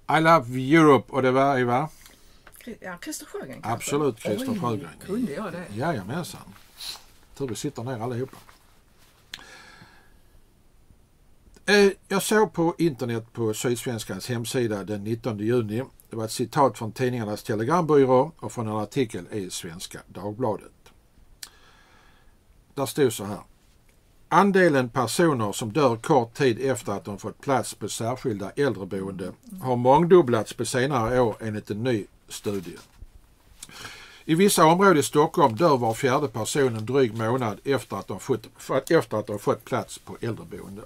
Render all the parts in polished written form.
I Love Europe, och det var va? Ja, Christer Sjögren kanske. Absolut, Christer Sjögren. Kunde jag det? Jajamensan. Tur vi sitter ner allihopa. Jag såg på internet på Sydsvenskans hemsida den 19 juni. Det var ett citat från tidningarnas telegrambyrå och från en artikel i Svenska Dagbladet. Där stod så här. Andelen personer som dör kort tid efter att de fått plats på särskilda äldreboende har mångdubblats på senare år enligt en ny studie. I vissa områden i Stockholm dör var fjärde person en dryg månad efter att de fått plats på äldreboende.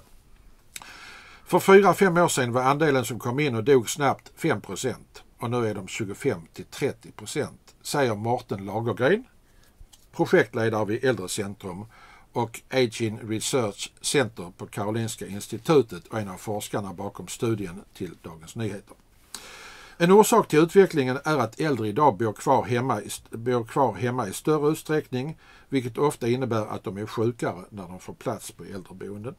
För 4-5 år sedan var andelen som kom in och dog snabbt 5% och nu är de 25-30%, säger Morten Lagergren, projektledare vid Äldrecentrum och Aging Research Center på Karolinska institutet och en av forskarna bakom studien till Dagens Nyheter. En orsak till utvecklingen är att äldre idag bor kvar hemma i större utsträckning, vilket ofta innebär att de är sjukare när de får plats på äldreboenden.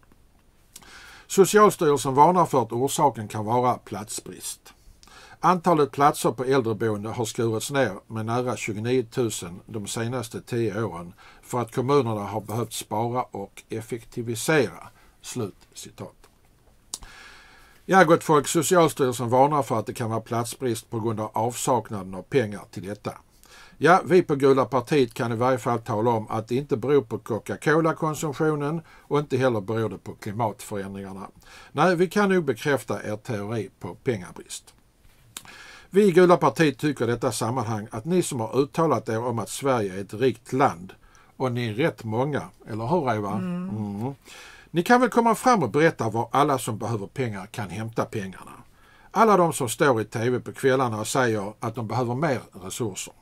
Socialstyrelsen varnar för att orsaken kan vara platsbrist. Antalet platser på äldreboende har skurits ner med nära 29 000 de senaste 10 åren för att kommunerna har behövt spara och effektivisera. Slut citat. Ja, gott folk, Socialstyrelsen varnar för att det kan vara platsbrist på grund av avsaknaden av pengar till detta. Ja, vi på Gula partiet kan i varje fall tala om att det inte beror på Coca-Cola-konsumtionen och inte heller beror det på klimatförändringarna. Nej, vi kan nog bekräfta er teori på pengabrist. Vi i Gula partiet tycker i detta sammanhang att ni som har uttalat er om att Sverige är ett rikt land, och ni är rätt många, eller hur Eva? Ni kan väl komma fram och berätta var alla som behöver pengar kan hämta pengarna. Alla de som står i tv på kvällarna och säger att de behöver mer resurser.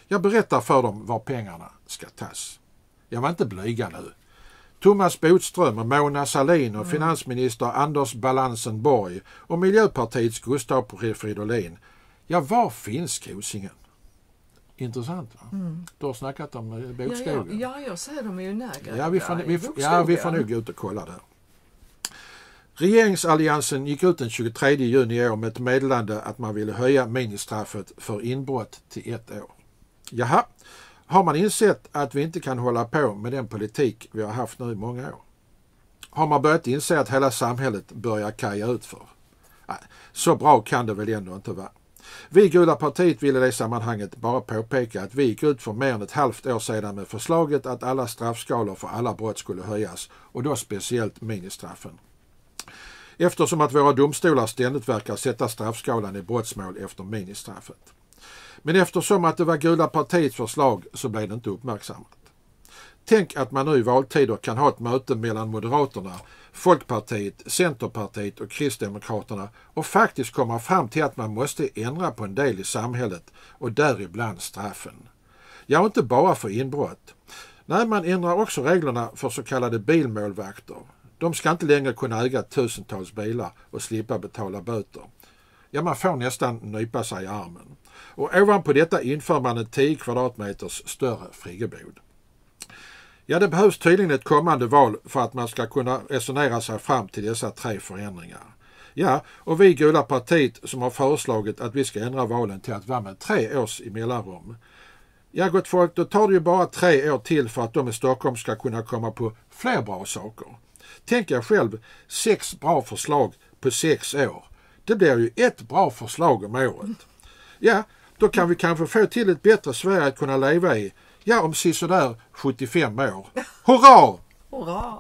Jag berättar för dem var pengarna ska tas. Jag var inte blyga nu. Thomas Bodström och Mona Sahlin och finansminister Anders Balansen Borg och Miljöpartiets Gustav Fridolin. Ja, var finns kosingen? Intressant, va? Du har snackat om bokskogen. Ja, jag säger de är ju nära. Vi får nog gå ut och kolla där. Regeringsalliansen gick ut den 23 juni i år med ett meddelande att man ville höja ministraffet för inbrott till 1 år. Jaha, har man insett att vi inte kan hålla på med den politik vi har haft nu i många år? Har man börjat inse att hela samhället börjar kaja ut för? Nej, så bra kan det väl ändå inte vara. Vi i Gula partiet vill i det sammanhanget bara påpeka att vi gick ut för mer än ett halvt år sedan med förslaget att alla straffskalor för alla brott skulle höjas, och då speciellt ministraffen. Eftersom att våra domstolar ständigt verkar sätta straffskalan i brottsmål efter ministraffet. Men eftersom att det var Gula partiets förslag så blev det inte uppmärksammat. Tänk att man nu i valtider kan ha ett möte mellan Moderaterna, Folkpartiet, Centerpartiet och Kristdemokraterna och faktiskt komma fram till att man måste ändra på en del i samhället och däribland straffen. Ja, inte bara för inbrott. Nej, man ändrar också reglerna för så kallade bilmålvakter. De ska inte längre kunna äga tusentals bilar och slippa betala böter. Ja, man får nästan nypa sig i armen. Och ovanpå detta inför man en 10 kvadratmeters större friggebod. Ja, det behövs tydligen ett kommande val för att man ska kunna resonera sig fram till dessa 3 förändringar. Ja, och vi i Gula partiet som har föreslagit att vi ska ändra valen till att vara med 3 års i mellanrum. Ja, gott folk, då tar det ju bara 3 år till för att de i Stockholm ska kunna komma på fler bra saker. Tänk er själv, 6 bra förslag på 6 år. Det blir ju ett bra förslag om året. Ja, då kan vi kanske få till ett bättre Sverige att kunna leva i. Ja, om sådär 75 år. Hurra! Hurra!